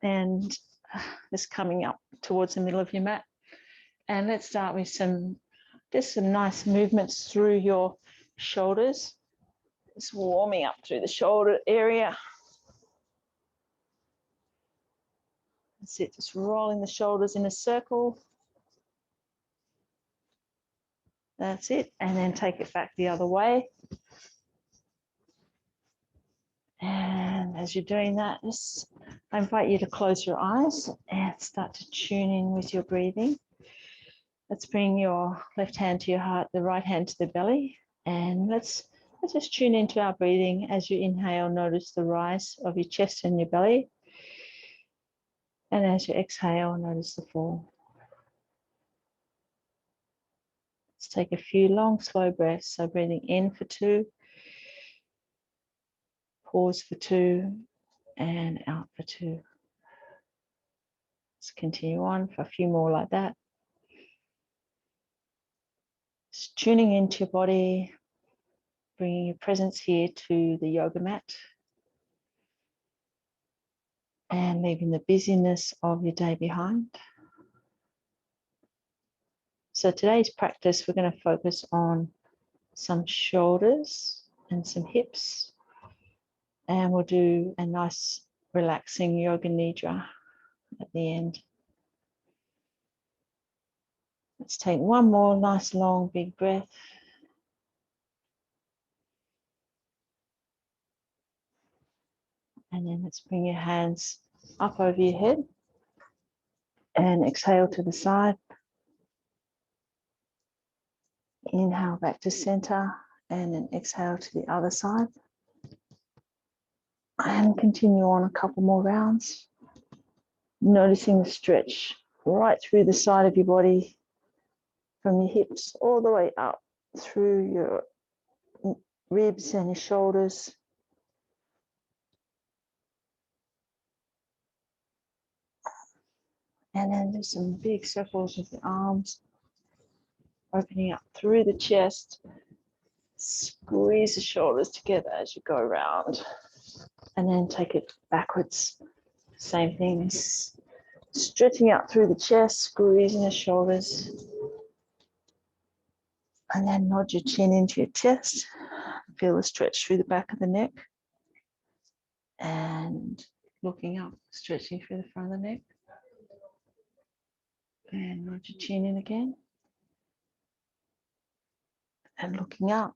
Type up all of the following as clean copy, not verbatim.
and just coming up towards the middle of your mat. And let's start with just some nice movements through your shoulders. Just warming up through the shoulder area. That's it, just rolling the shoulders in a circle. That's it, and then take it back the other way. And as you're doing that, I invite you to close your eyes and start to tune in with your breathing. Let's bring your left hand to your heart, the right hand to the belly, and let's just tune into our breathing. As you inhale, notice the rise of your chest and your belly. And as you exhale, notice the fall. Let's take a few long, slow breaths. So breathing in for 2, pause for 2, and out for 2. Let's continue on for a few more like that. Just tuning into your body, bringing your presence here to the yoga mat, and leaving the busyness of your day behind. So today's practice, we're going to focus on some shoulders and some hips, and we'll do a nice relaxing yoga nidra at the end. Let's take one more nice long big breath. And then let's bring your hands up over your head and exhale to the side. Inhale back to center and then exhale to the other side. And continue on a couple more rounds. Noticing the stretch right through the side of your body, from your hips all the way up through your ribs and your shoulders. And then do some big circles with the arms, opening up through the chest. Squeeze the shoulders together as you go around. And then take it backwards. Same thing. Stretching out through the chest, squeezing the shoulders. And then nod your chin into your chest. Feel the stretch through the back of the neck. And looking up, stretching through the front of the neck. And nod your chin in again. And looking up.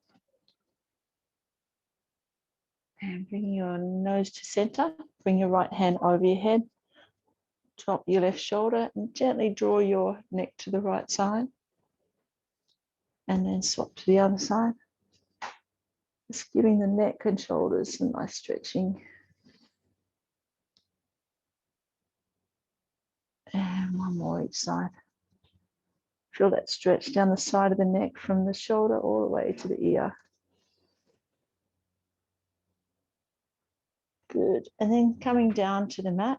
And bring your nose to center. Bring your right hand over your head. Drop your left shoulder and gently draw your neck to the right side. And then swap to the other side. Just giving the neck and shoulders some nice stretching. And one more each side. Feel that stretch down the side of the neck from the shoulder all the way to the ear. Good. And then coming down to the mat,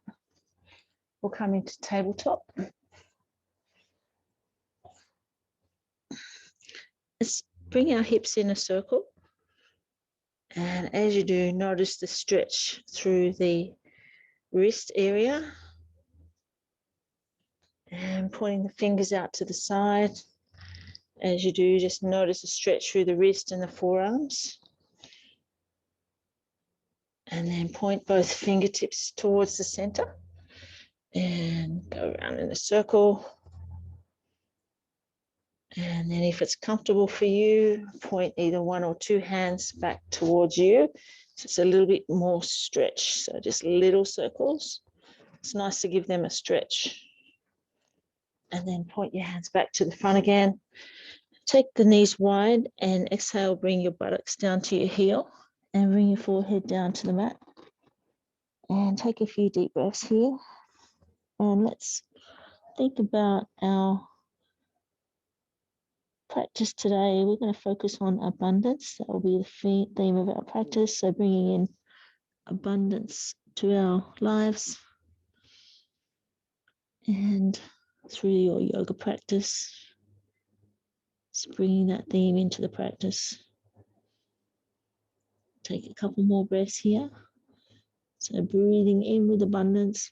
we'll come into tabletop. Let's bring our hips in a circle. And as you do, notice the stretch through the wrist area. And pointing the fingers out to the side. As you do, just notice the stretch through the wrist and the forearms. And then point both fingertips towards the center. And go around in a circle. And then if it's comfortable for you, point either one or two hands back towards you. So it's a little bit more stretch. So just little circles. It's nice to give them a stretch. And then point your hands back to the front again. Take the knees wide and exhale, bring your buttocks down to your heel and bring your forehead down to the mat. And take a few deep breaths here. And let's think about our practice today. We're going to focus on abundance. That will be the theme of our practice. So bringing in abundance to our lives. And through your yoga practice, just bringing that theme into the practice. Take a couple more breaths here. So breathing in with abundance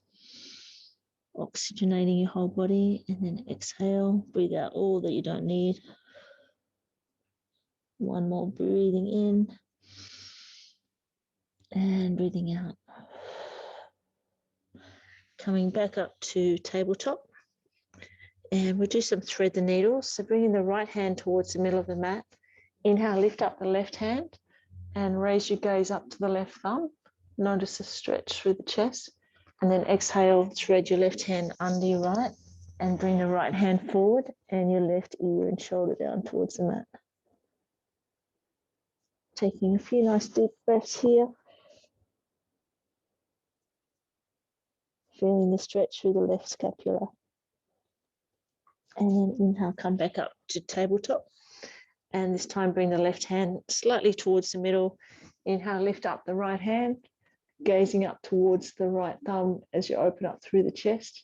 oxygenating your whole body. And then exhale, breathe out all that you don't need. One more, breathing in and breathing out. Coming back up to tabletop. And we'll do some thread the needles. So bringing the right hand towards the middle of the mat. Inhale, lift up the left hand and raise your gaze up to the left thumb. Notice a stretch through the chest. And then exhale, thread your left hand under your right and bring the right hand forward and your left ear and shoulder down towards the mat. Taking a few nice deep breaths here. Feeling the stretch through the left scapula. And then inhale, come back up to tabletop. And this time bring the left hand slightly towards the middle. Inhale, lift up the right hand, gazing up towards the right thumb as you open up through the chest.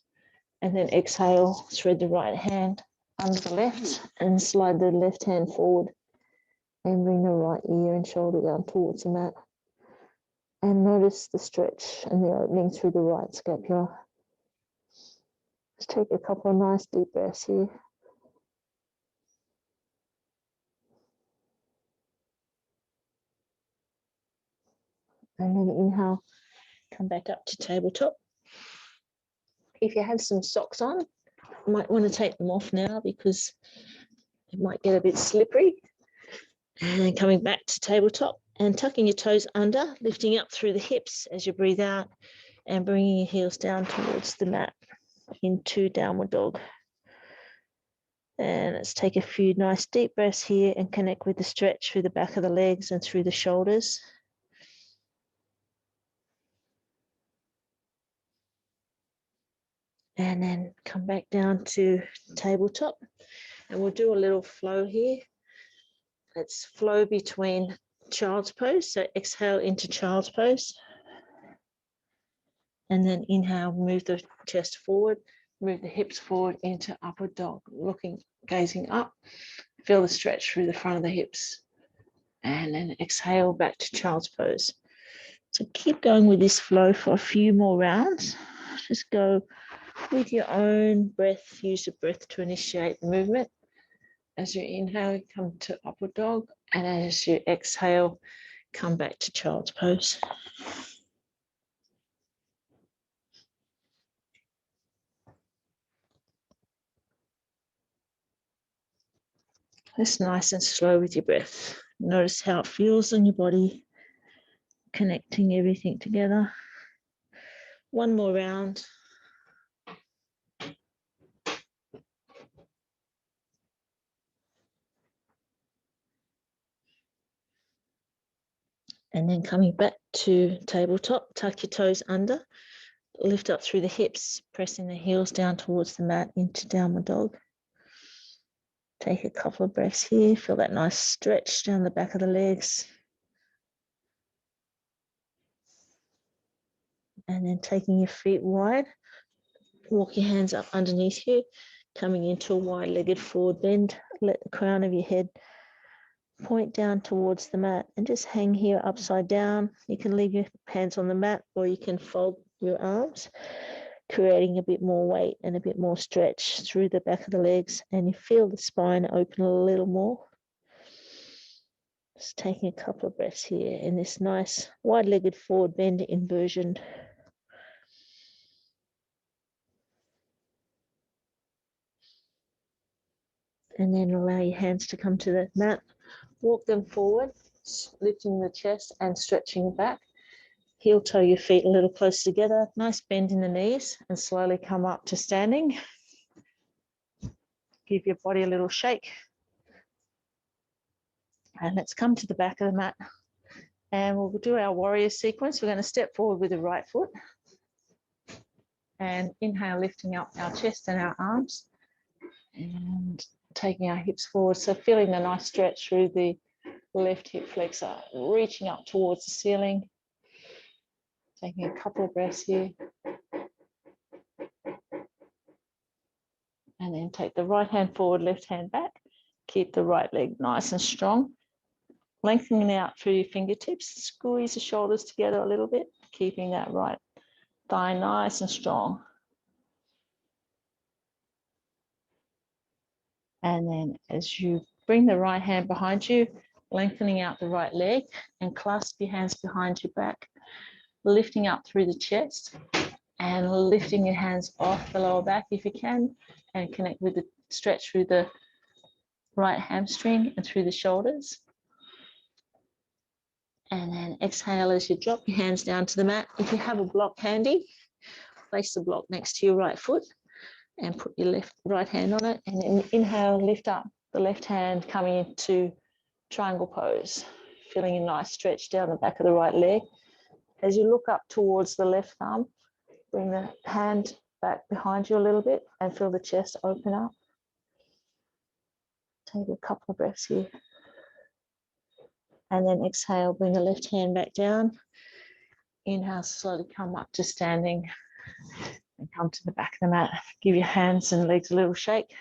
And then exhale, thread the right hand under the left and slide the left hand forward and bring the right ear and shoulder down towards the mat. And notice the stretch and the opening through the right scapula. Just take a couple of nice deep breaths here. And then inhale, come back up to tabletop. If you have some socks on, you might want to take them off now because it might get a bit slippery. And coming back to tabletop and tucking your toes under, lifting up through the hips as you breathe out and bringing your heels down towards the mat into downward dog. And let's take a few nice deep breaths here and connect with the stretch through the back of the legs and through the shoulders. And then come back down to tabletop. And we'll do a little flow here. Let's flow between child's pose. So exhale into child's pose. And then inhale, move the chest forward, move the hips forward into upward dog, gazing up. Feel the stretch through the front of the hips. And then exhale back to child's pose. So keep going with this flow for a few more rounds. Just go with your own breath. Use the breath to initiate the movement. As you inhale, you come to upward dog. And as you exhale, come back to child's pose. Just nice and slow with your breath. Notice how it feels on your body, connecting everything together. One more round. And then coming back to tabletop, tuck your toes under, lift up through the hips, pressing the heels down towards the mat into downward dog. Take a couple of breaths here. Feel that nice stretch down the back of the legs. And then taking your feet wide, walk your hands up underneath you, coming into a wide-legged forward bend. Let the crown of your head point down towards the mat and just hang here upside down. You can leave your hands on the mat or you can fold your arms, creating a bit more weight and a bit more stretch through the back of the legs, and you feel the spine open a little more. Just taking a couple of breaths here in this nice wide-legged forward bend inversion. And then allow your hands to come to the mat. Walk them forward, lifting the chest and stretching back. Heel toe your feet a little closer together. Nice bend in the knees and slowly come up to standing. Give your body a little shake. And let's come to the back of the mat. And we'll do our warrior sequence. We're going to step forward with the right foot. And inhale, lifting up our chest and our arms. And taking our hips forward. So feeling the nice stretch through the left hip flexor, reaching up towards the ceiling. Taking a couple of breaths here. And then take the right hand forward, left hand back. Keep the right leg nice and strong. Lengthening out through your fingertips. Squeeze the shoulders together a little bit, keeping that right thigh nice and strong. And then as you bring the right hand behind you, lengthening out the right leg and clasp your hands behind your back, lifting up through the chest and lifting your hands off the lower back if you can, and connect with the stretch through the right hamstring and through the shoulders. And then exhale as you drop your hands down to the mat. If you have a block handy, place the block next to your right foot and put your right hand on it. And then inhale, lift up the left hand, coming into triangle pose, feeling a nice stretch down the back of the right leg. As you look up towards the left thumb, bring the hand back behind you a little bit and feel the chest open up. Take a couple of breaths here. And then exhale, bring the left hand back down. Inhale, slowly come up to standing and come to the back of the mat. Give your hands and legs a little shake.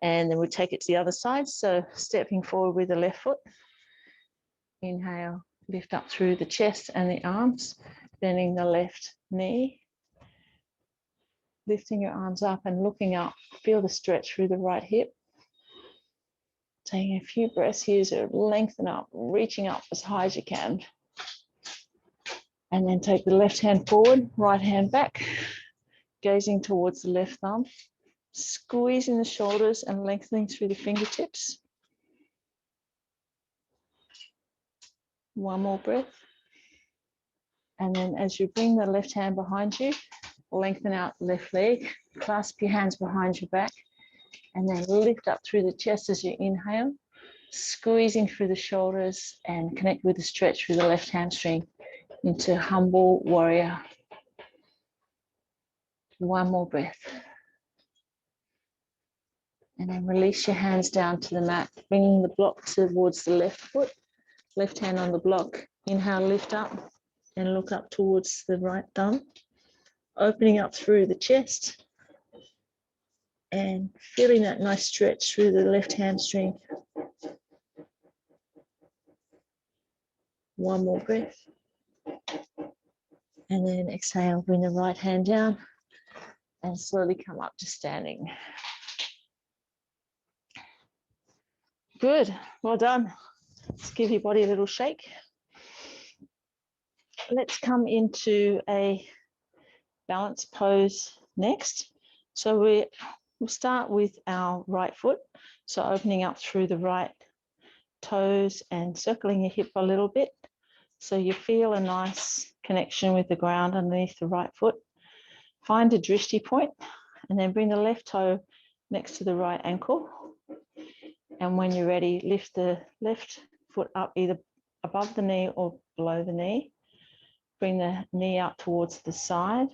And then we'll take it to the other side. So stepping forward with the left foot. Inhale, lift up through the chest and the arms, bending the left knee. Lifting your arms up and looking up. Feel the stretch through the right hip. Taking a few breaths here to lengthen up, reaching up as high as you can. And then take the left hand forward, right hand back, gazing towards the left thumb, squeezing the shoulders and lengthening through the fingertips. One more breath. And then as you bring the left hand behind you, lengthen out the left leg, clasp your hands behind your back, and then lift up through the chest as you inhale, squeezing through the shoulders and connect with the stretch through the left hamstring into humble warrior. One more breath. And then release your hands down to the mat, bringing the block towards the left foot, left hand on the block. Inhale, lift up and look up towards the right thumb, opening up through the chest and feeling that nice stretch through the left hamstring. One more breath. And then exhale, bring the right hand down and slowly come up to standing. Good, well done. Let's give your body a little shake. Let's come into a balance pose next. So we'll start with our right foot. So opening up through the right toes and circling your hip a little bit. So you feel a nice connection with the ground underneath the right foot. Find a drishti point and then bring the left toe next to the right ankle. And when you're ready, lift the left foot up either above the knee or below the knee. Bring the knee out towards the side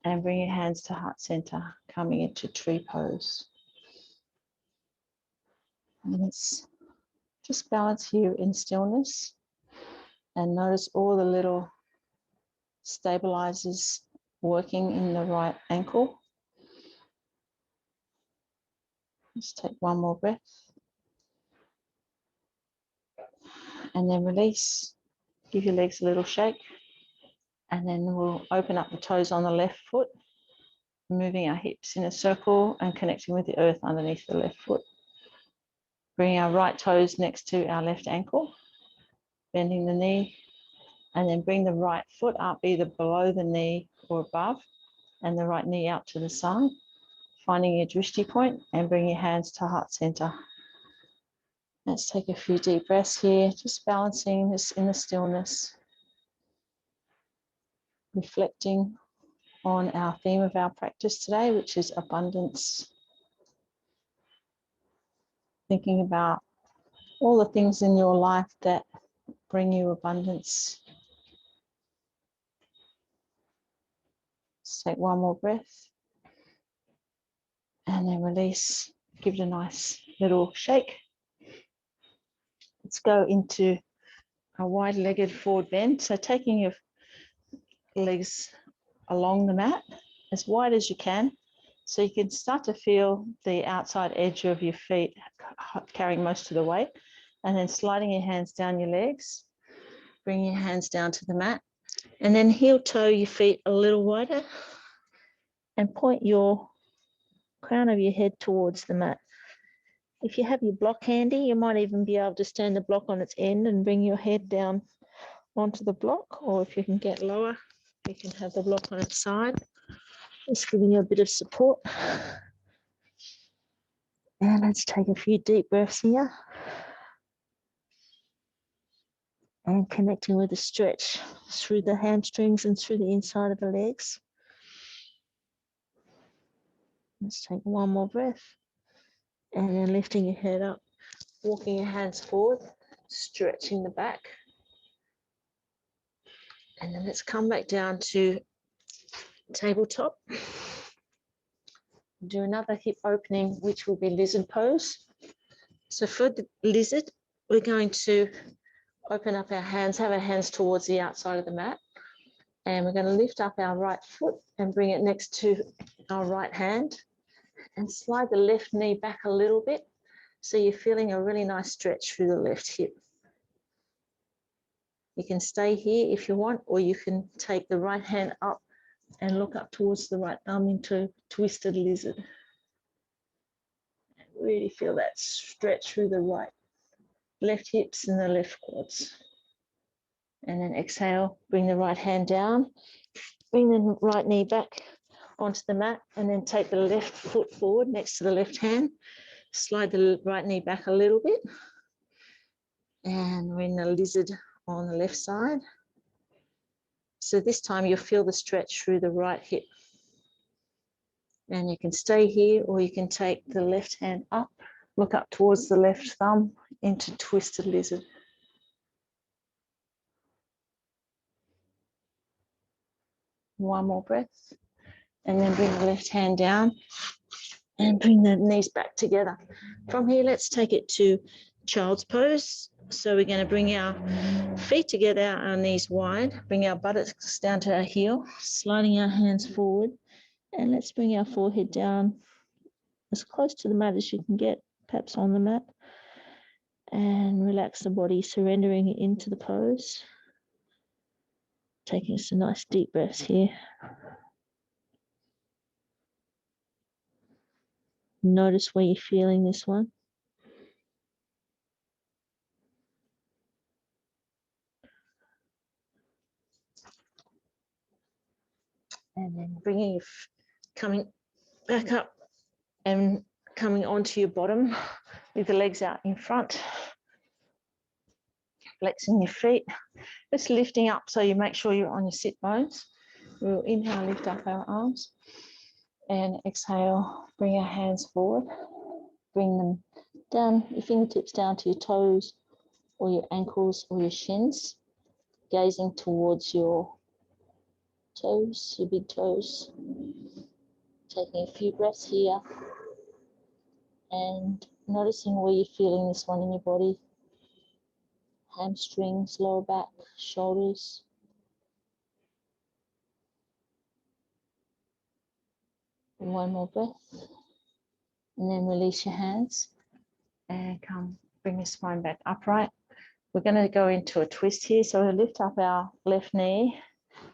and bring your hands to heart center, coming into tree pose. And let's just balance here in stillness and notice all the little stabilizers working in the right ankle. Just take one more breath. And then release. Give your legs a little shake. And then we'll open up the toes on the left foot, moving our hips in a circle and connecting with the earth underneath the left foot. Bring our right toes next to our left ankle, bending the knee, and then bring the right foot up either below the knee or above, and the right knee out to the side, finding your drishti point and bring your hands to heart center. Let's take a few deep breaths here, just balancing this in the stillness, reflecting on our theme of our practice today, which is abundance. Thinking about all the things in your life that bring you abundance. Let's take one more breath and then release. Give it a nice little shake. Let's go into a wide-legged forward bend. So taking your legs along the mat as wide as you can, so you can start to feel the outside edge of your feet carrying most of the weight, and then sliding your hands down your legs, bring your hands down to the mat, and then heel toe your feet a little wider and point your crown of your head towards the mat. If you have your block handy, you might even be able to stand the block on its end and bring your head down onto the block, or if you can get lower, you can have the block on its side. Just giving you a bit of support. And let's take a few deep breaths here. And connecting with the stretch through the hamstrings and through the inside of the legs. Let's take one more breath. And then lifting your head up, walking your hands forward, stretching the back. And then let's come back down to tabletop. Do another hip opening, which will be lizard pose. So for the lizard, we're going to open up our hands, have our hands towards the outside of the mat. And we're going to lift up our right foot and bring it next to our right hand and slide the left knee back a little bit. So you're feeling a really nice stretch through the left hip. You can stay here if you want, or you can take the right hand up and look up towards the right thumb into twisted lizard. Really feel that stretch through the right, left hips and the left quads. And then exhale, bring the right hand down, bring the right knee back onto the mat, and then take the left foot forward next to the left hand. Slide the right knee back a little bit. And we're in the lizard on the left side. So this time you'll feel the stretch through the right hip. And you can stay here, or you can take the left hand up, look up towards the left thumb into twisted lizard. One more breath. And then bring the left hand down and bring the knees back together. From here, let's take it to child's pose. So we're going to bring our feet together, our knees wide, bring our buttocks down to our heel, sliding our hands forward. And let's bring our forehead down as close to the mat as you can get, perhaps on the mat. And relax the body, surrendering it into the pose. Taking some nice deep breaths here. Notice where you're feeling this one. And then bringing coming back up and coming onto your bottom with the legs out in front. Flexing your feet. Just lifting up so you make sure you're on your sit bones. We'll inhale, lift up our arms. And exhale, bring our hands forward. Bring them down, your fingertips down to your toes or your ankles or your shins. Gazing towards your toes, your big toes. Taking a few breaths here. And noticing where you're feeling this one in your body. Hamstrings, lower back, shoulders. One more breath. And then release your hands. And bring your spine back upright. We're going to go into a twist here. So we'll lift up our left knee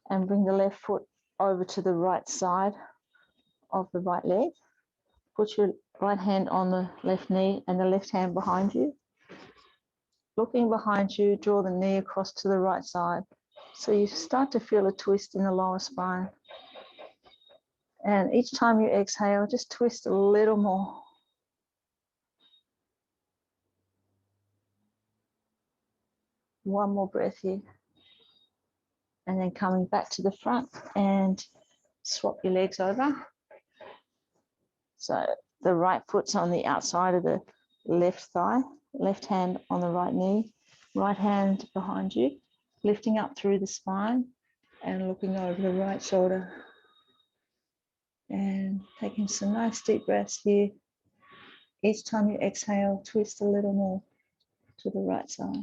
and bring the left foot over to the right side of the right leg. Put your right hand on the left knee and the left hand behind you. Looking behind you, draw the knee across to the right side. So you start to feel a twist in the lower spine. And each time you exhale, just twist a little more. One more breath here. And then coming back to the front and swap your legs over. So the right foot's on the outside of the left thigh, left hand on the right knee, right hand behind you, lifting up through the spine and looking over the right shoulder. And taking some nice deep breaths here. Each time you exhale, twist a little more to the right side.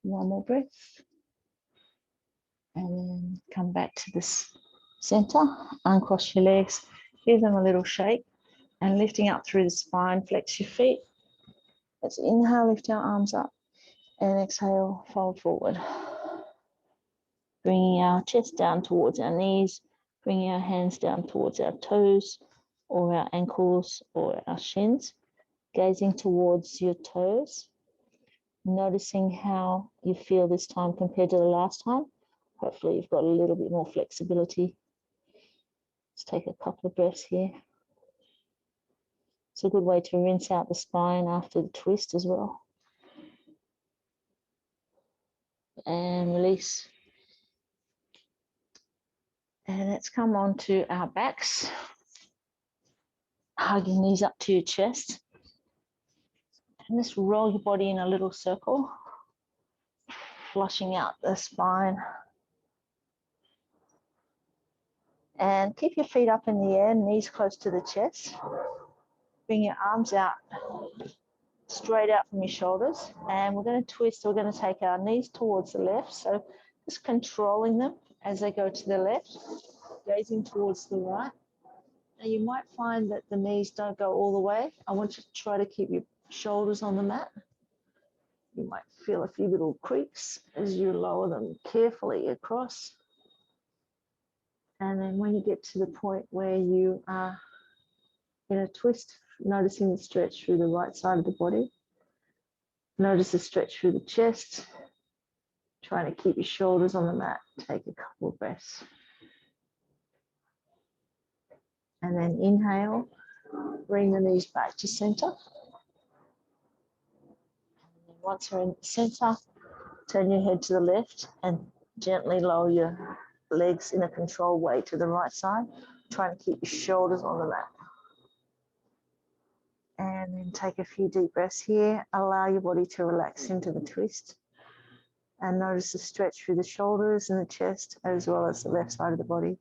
One more breath. And then come back to this center, uncross your legs, give them a little shake, and lifting up through the spine, flex your feet. Let's inhale, lift our arms up, and exhale, fold forward. Bringing our chest down towards our knees, Bringing our hands down towards our toes or our ankles or our shins, gazing towards your toes, noticing how you feel this time compared to the last time. Hopefully you've got a little bit more flexibility. Let's take a couple of breaths here. It's a good way to rinse out the spine after the twist as well. And release. And let's come on to our backs. Hug your knees up to your chest. And just roll your body in a little circle, flushing out the spine. And keep your feet up in the air, knees close to the chest. Bring your arms out, straight out from your shoulders. And we're going to twist. We're going to take our knees towards the left. So just controlling them as they go to the left, gazing towards the right. Now you might find that the knees don't go all the way. I want you to try to keep your shoulders on the mat. You might feel a few little creaks as you lower them carefully across. And then when you get to the point where you are in a twist, noticing the stretch through the right side of the body. Notice the stretch through the chest. Trying to keep your shoulders on the mat. Take a couple of breaths. And then inhale, bring the knees back to center. And once we're in the center, turn your head to the left and gently lower your legs in a controlled way to the right side. Trying to keep your shoulders on the mat. And then take a few deep breaths here. Allow your body to relax into the twist. And notice the stretch through the shoulders and the chest, as well as the left side of the body.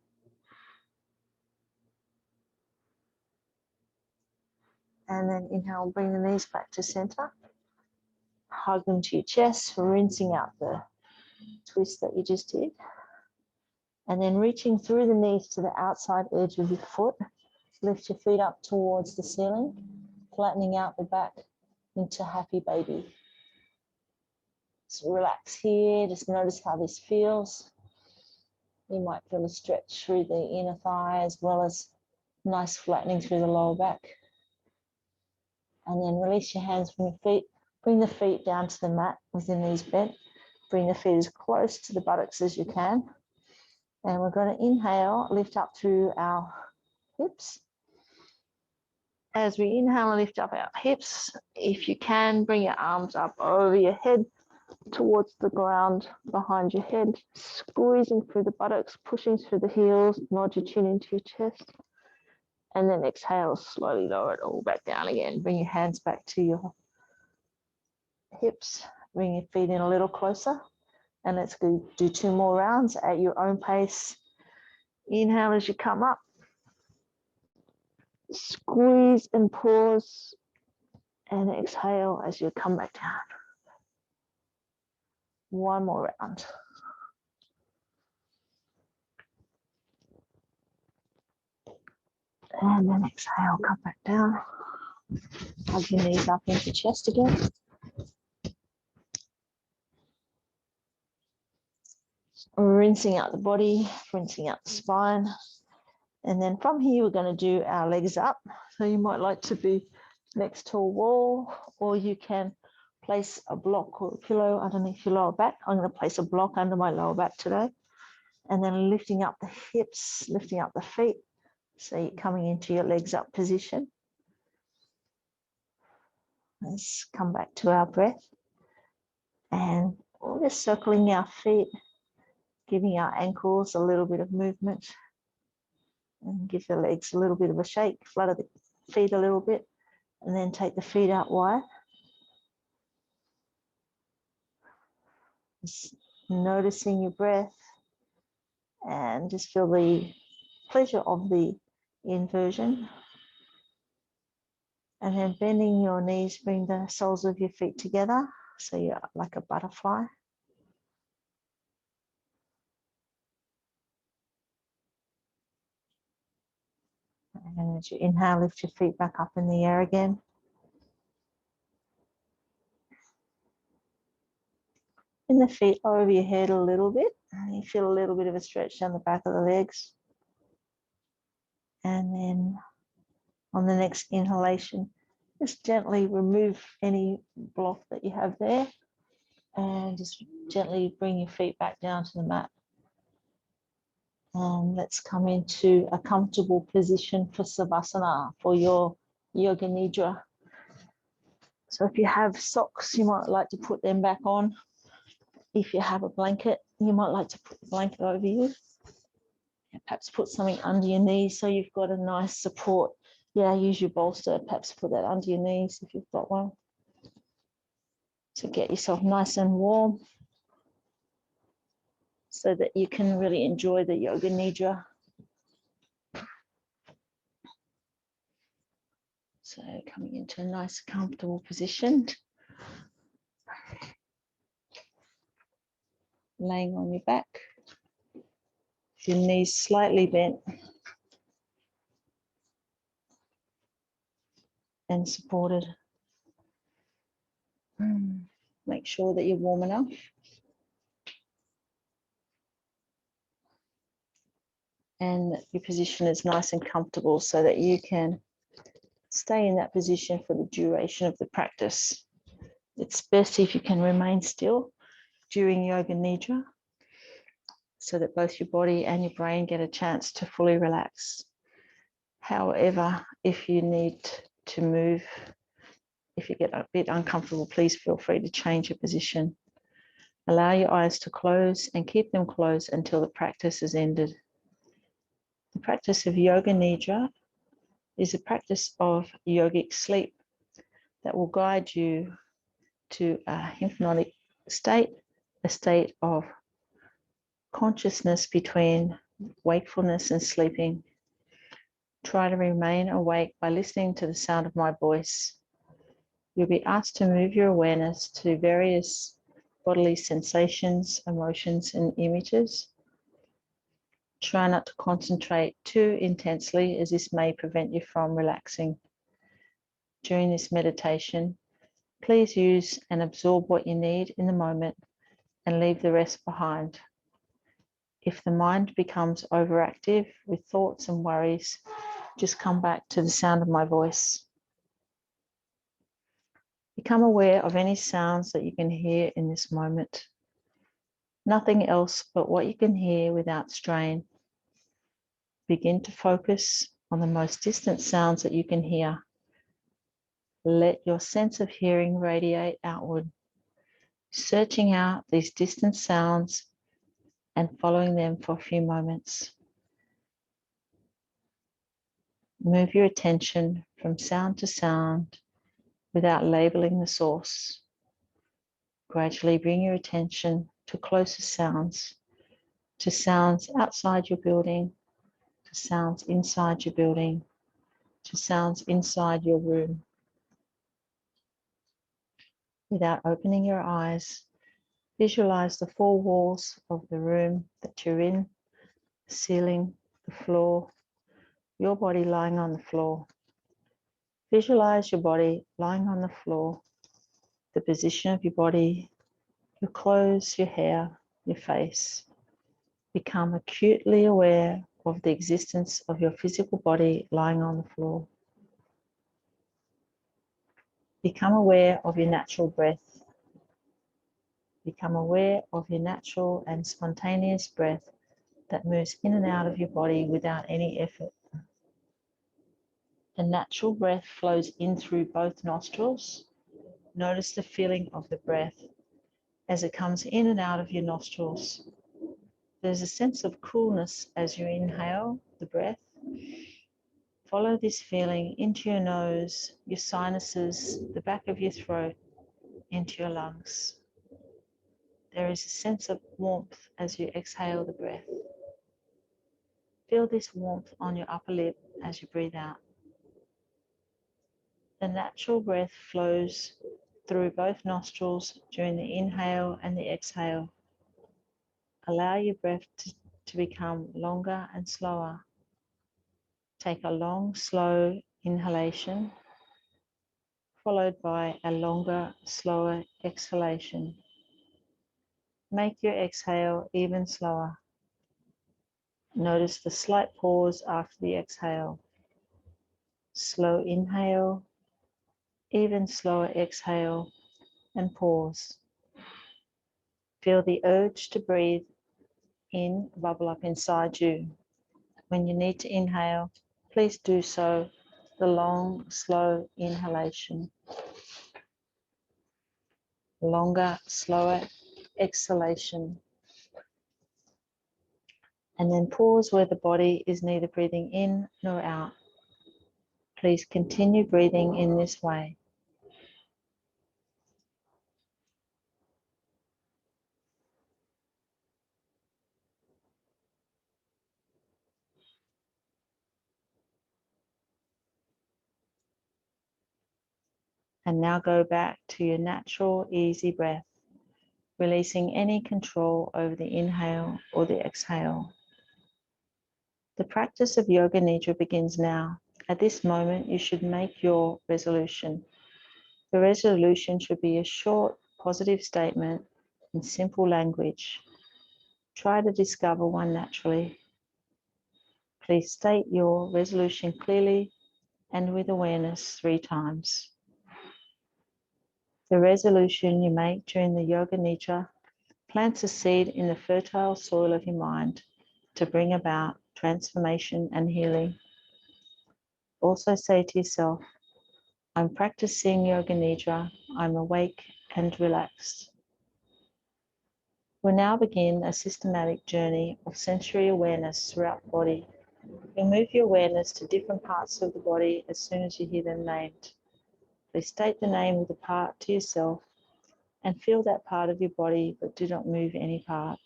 And then inhale, bring the knees back to center. Hug them to your chest, rinsing out the twist that you just did. And then reaching through the knees to the outside edge of your foot. Lift your feet up towards the ceiling, flattening out the back into happy baby. So relax here, just notice how this feels. You might feel a stretch through the inner thigh as well as nice flattening through the lower back. And then release your hands from your feet. Bring the feet down to the mat with your knees bent. Bring the feet as close to the buttocks as you can. And we're going to inhale, lift up through our hips. As we inhale and lift up our hips, if you can, bring your arms up over your head towards the ground behind your head, squeezing through the buttocks, pushing through the heels, nod your chin into your chest. And then exhale, slowly lower it all back down again. Bring your hands back to your hips. Bring your feet in a little closer. And let's go do 2 more rounds at your own pace. Inhale as you come up. Squeeze and pause. And exhale as you come back down. 1 more round. And then exhale, come back down. Hug your knees up into chest again. Rinsing out the body, rinsing out the spine. And then from here, we're going to do our legs up. So you might like to be next to a wall, or you can place a block or a pillow underneath your lower back. I'm going to place a block under my lower back today. And then lifting up the hips, lifting up the feet. So you're coming into your legs up position. Let's come back to our breath. And we're just circling our feet, giving our ankles a little bit of movement. And give the legs a little bit of a shake, flutter the feet a little bit, and then take the feet out wide. Just noticing your breath and just feel the pleasure of the inversion. And then bending your knees, bring the soles of your feet together so you're like a butterfly. And as you inhale, lift your feet back up in the air again. Bring the feet over your head a little bit. And you feel a little bit of a stretch down the back of the legs. And then on the next inhalation, just gently remove any block that you have there and just gently bring your feet back down to the mat. And let's come into a comfortable position for Savasana, for your Yoga Nidra. So if you have socks, you might like to put them back on. If you have a blanket, you might like to put the blanket over you. And perhaps put something under your knees so you've got a nice support. Yeah, use your bolster, perhaps put that under your knees if you've got one. To get yourself nice and warm so that you can really enjoy the Yoga Nidra. So coming into a nice comfortable position. Laying on your back. Your knees slightly bent. And supported. Make sure that you're warm enough. And that your position is nice and comfortable so that you can stay in that position for the duration of the practice. It's best if you can remain still during Yoga Nidra so that both your body and your brain get a chance to fully relax. However, if you need to move, if you get a bit uncomfortable, please feel free to change your position. Allow your eyes to close and keep them closed until the practice is ended. The practice of Yoga Nidra is a practice of yogic sleep that will guide you to a hypnotic state, a state of consciousness between wakefulness and sleeping. Try to remain awake by listening to the sound of my voice. You'll be asked to move your awareness to various bodily sensations, emotions, and images. Try not to concentrate too intensely, as this may prevent you from relaxing. During this meditation, please use and absorb what you need in the moment and leave the rest behind. If the mind becomes overactive with thoughts and worries, just come back to the sound of my voice. Become aware of any sounds that you can hear in this moment. Nothing else but what you can hear without strain. Begin to focus on the most distant sounds that you can hear. Let your sense of hearing radiate outward, searching out these distant sounds and following them for a few moments. Move your attention from sound to sound without labeling the source. Gradually bring your attention to closer sounds, to sounds outside your building, to sounds inside your building, to sounds inside your room. Without opening your eyes, visualize the four walls of the room that you're in, the ceiling, the floor, your body lying on the floor. Visualize your body lying on the floor, the position of your body, your clothes, your hair, your face. Become acutely aware of the existence of your physical body lying on the floor. Become aware of your natural breath. Become aware of your natural and spontaneous breath that moves in and out of your body without any effort. The natural breath flows in through both nostrils. Notice the feeling of the breath as it comes in and out of your nostrils. There's a sense of coolness as you inhale the breath. Follow this feeling into your nose, your sinuses, the back of your throat, into your lungs. There is a sense of warmth as you exhale the breath. Feel this warmth on your upper lip as you breathe out. The natural breath flows through both nostrils during the inhale and the exhale. Allow your breath to become longer and slower. Take a long, slow inhalation, followed by a longer, slower exhalation. Make your exhale even slower. Notice the slight pause after the exhale. Slow inhale, even slower exhale, and pause. Feel the urge to breathe in bubble up inside you. When you need to inhale, please do so, the long, slow inhalation. Longer, slower exhalation. And then pause where the body is neither breathing in nor out. Please continue breathing in this way. And now go back to your natural, easy breath, releasing any control over the inhale or the exhale. The practice of Yoga Nidra begins now. At this moment, you should make your resolution. The resolution should be a short, positive statement in simple language. Try to discover one naturally. Please state your resolution clearly and with awareness 3 times. The resolution you make during the Yoga Nidra plants a seed in the fertile soil of your mind to bring about transformation and healing. Also say to yourself, I'm practicing Yoga Nidra, I'm awake and relaxed. We'll now begin a systematic journey of sensory awareness throughout the body. You'll move your awareness to different parts of the body as soon as you hear them named. Please state the name of the part to yourself and feel that part of your body, but do not move any part.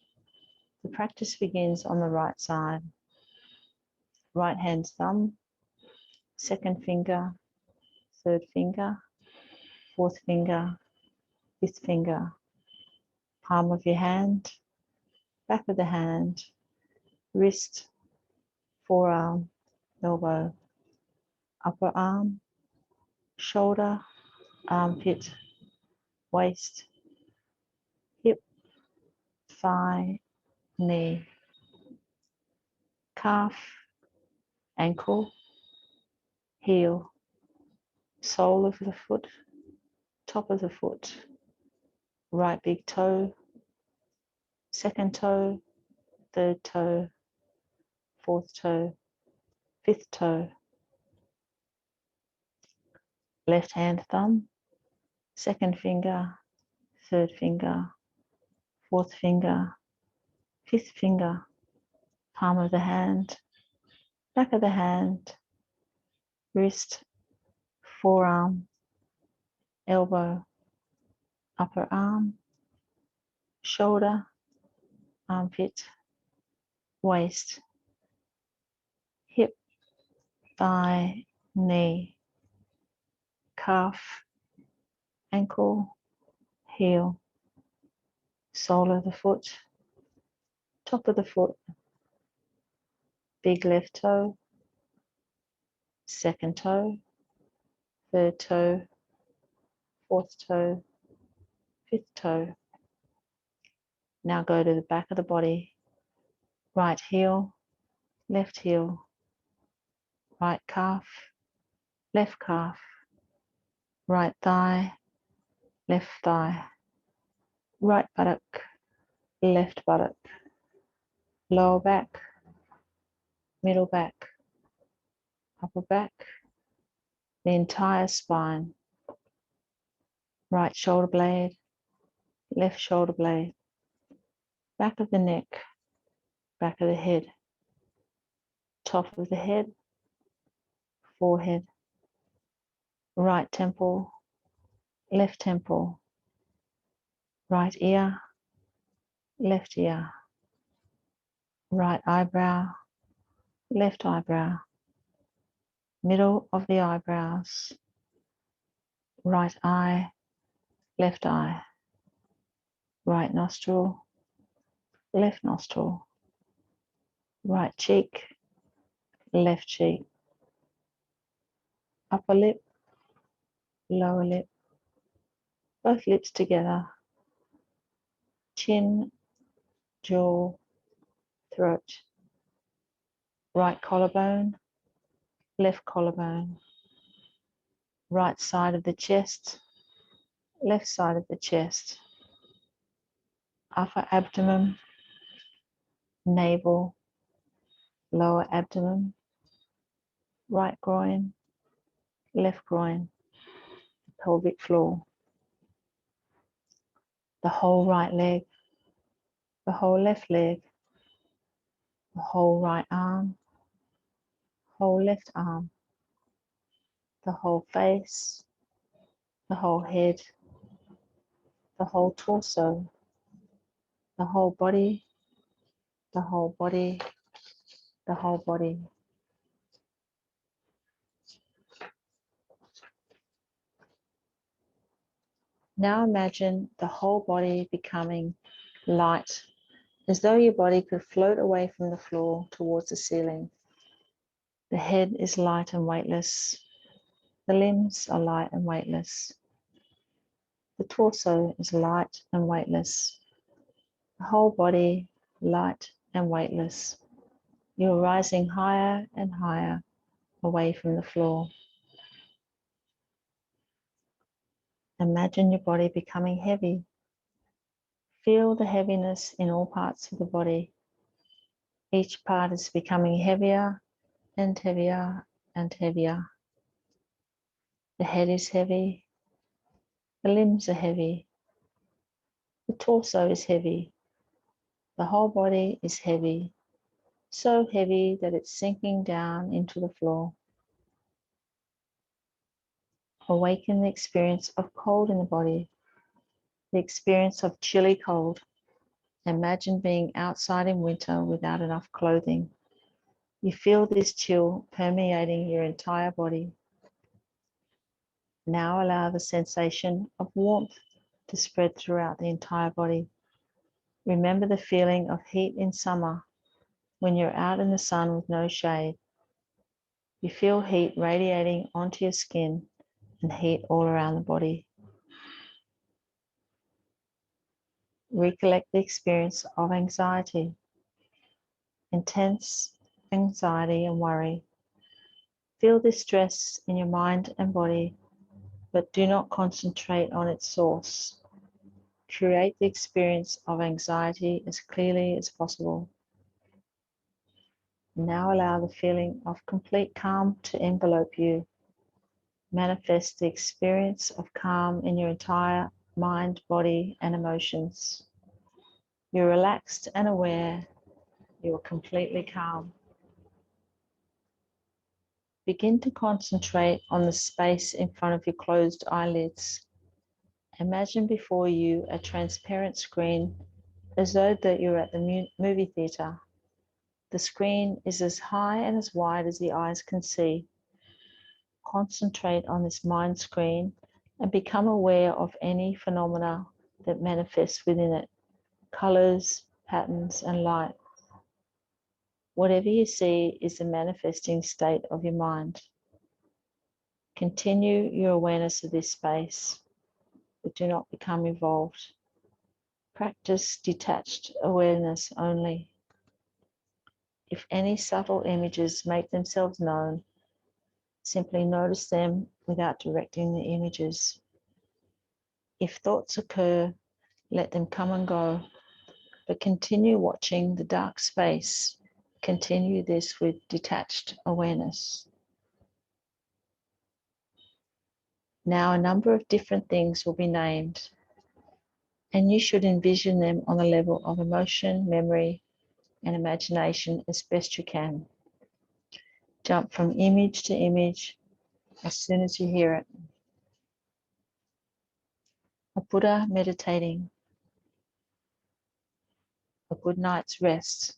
The practice begins on the right side. Right hand thumb, second finger, third finger, fourth finger, fifth finger, palm of your hand, back of the hand, wrist, forearm, elbow, upper arm, shoulder, armpit, waist, hip, thigh, knee, calf, ankle, heel, sole of the foot, top of the foot, right big toe, second toe, third toe, fourth toe, fifth toe, left hand thumb, second finger, third finger, fourth finger, fifth finger, palm of the hand, back of the hand, wrist, forearm, elbow, upper arm, shoulder, armpit, waist, hip, thigh, knee, calf, ankle, heel, sole of the foot, top of the foot, big left toe, second toe, third toe, fourth toe, fifth toe. Now go to the back of the body, right heel, right calf, left calf, right thigh, right buttock, left buttock, lower back, middle back, upper back, the entire spine, right shoulder blade, left shoulder blade, back of the neck, back of the head, top of the head, forehead, right temple, left temple, right ear, left ear, right eyebrow, left eyebrow, middle of the eyebrows, right eye, left eye, right nostril, left nostril, right cheek, left cheek, upper lip, lower lip, both lips together, chin, jaw, throat, right collarbone, left collarbone, right side of the chest, left side of the chest, upper abdomen, navel, lower abdomen, right groin, left groin, pelvic floor, the whole right leg, the whole left leg, the whole right arm, whole left arm, the whole face, the whole head, the whole torso, the whole body, the whole body, the whole body. Now imagine the whole body becoming light, as though your body could float away from the floor towards the ceiling. The head is light and weightless. The limbs are light and weightless. The torso is light and weightless. The whole body light and weightless. You're rising higher and higher away from the floor. Imagine your body becoming heavy. Feel the heaviness in all parts of the body. Each part is becoming heavier and heavier and heavier. The head is heavy. The limbs are heavy. The torso is heavy. The whole body is heavy. So heavy that it's sinking down into the floor. Awaken the experience of cold in the body, the experience of chilly cold. Imagine being outside in winter without enough clothing. You feel this chill permeating your entire body. Now allow the sensation of warmth to spread throughout the entire body. Remember the feeling of heat in summer when you're out in the sun with no shade. You feel heat radiating onto your skin and heat all around the body. Recollect the experience of anxiety, intense anxiety and worry. Feel this stress in your mind and body, but do not concentrate on its source. Create the experience of anxiety as clearly as possible. Now allow the feeling of complete calm to envelope you. Manifest the experience of calm in your entire mind, body, and emotions. You're relaxed and aware. You are completely calm. Begin to concentrate on the space in front of your closed eyelids. Imagine before you a transparent screen, as though that you're at the movie theatre. The screen is as high and as wide as the eyes can see. Concentrate on this mind screen and become aware of any phenomena that manifests within it, colors, patterns, and light. Whatever you see is the manifesting state of your mind. Continue your awareness of this space, but do not become involved. Practice detached awareness only. If any subtle images make themselves known, simply notice them without directing the images. If thoughts occur, let them come and go, but continue watching the dark space. Continue this with detached awareness. Now a number of different things will be named, and you should envision them on the level of emotion, memory, and imagination as best you can. Jump from image to image as soon as you hear it. A Buddha meditating, a good night's rest,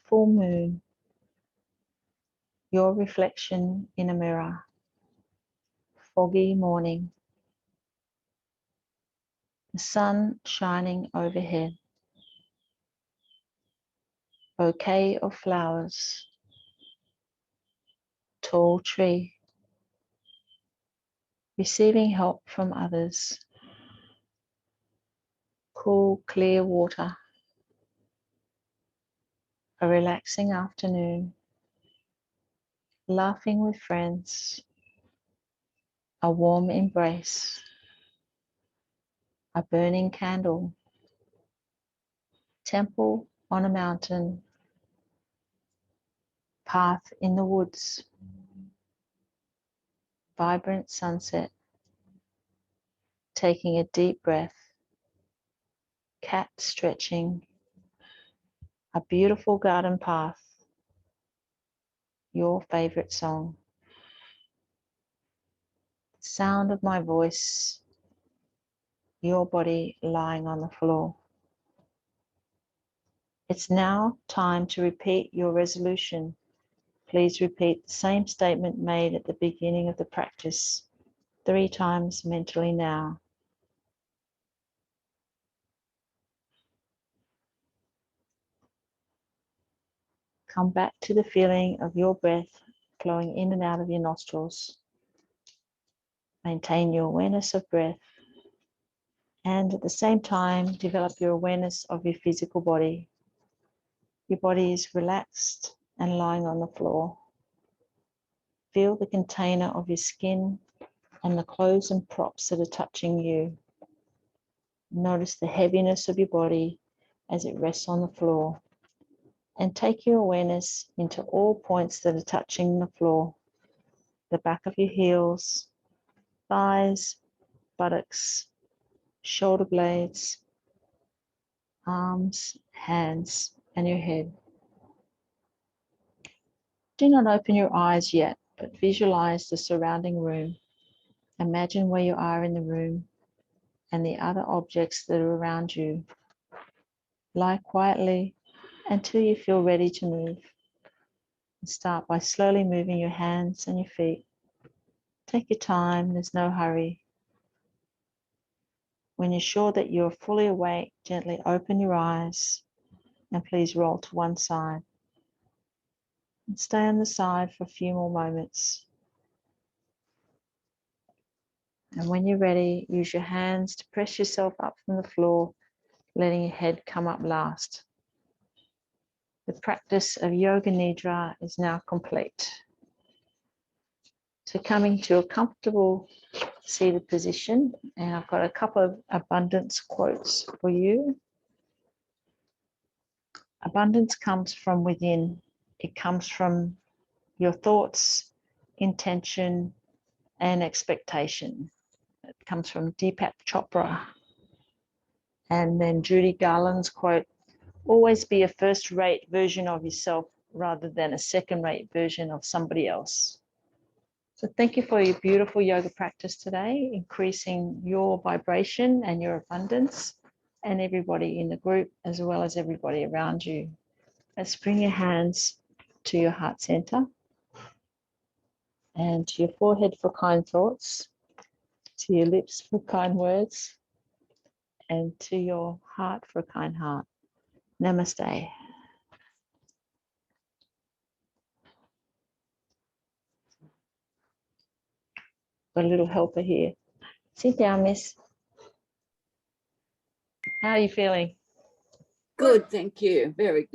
full moon, your reflection in a mirror, foggy morning, the sun shining overhead, bouquet of flowers, tall tree, receiving help from others, cool, clear water, a relaxing afternoon, laughing with friends, a warm embrace, a burning candle, temple on a mountain, path in the woods, vibrant sunset, taking a deep breath, cat stretching, a beautiful garden path, your favorite song, sound of my voice, your body lying on the floor. It's now time to repeat your resolution. Please repeat the same statement made at the beginning of the practice 3 times mentally now. Come back to the feeling of your breath flowing in and out of your nostrils. Maintain your awareness of breath, and at the same time, develop your awareness of your physical body. Your body is relaxed and lying on the floor. Feel the container of your skin and the clothes and props that are touching you. Notice the heaviness of your body as it rests on the floor. And take your awareness into all points that are touching the floor. The back of your heels, thighs, buttocks, shoulder blades, arms, hands, and your head. Do not open your eyes yet, but visualize the surrounding room. Imagine where you are in the room and the other objects that are around you. Lie quietly until you feel ready to move. Start by slowly moving your hands and your feet. Take your time, there's no hurry. When you're sure that you're fully awake, gently open your eyes and please roll to one side. And stay on the side for a few more moments. And when you're ready, use your hands to press yourself up from the floor, letting your head come up last. The practice of Yoga Nidra is now complete. So coming to a comfortable seated position, and I've got a couple of abundance quotes for you. Abundance comes from within. It comes from your thoughts, intention, and expectation. It comes from Deepak Chopra. And then Judy Garland's quote, always be a first-rate version of yourself rather than a second-rate version of somebody else. So thank you for your beautiful yoga practice today, increasing your vibration and your abundance and everybody in the group as well as everybody around you. Let's bring your hands to your heart center and to your forehead for kind thoughts, to your lips for kind words, and to your heart for a kind heart. Namaste. Got a little helper here. Sit down, miss. How are you feeling? Good, thank you. Very good.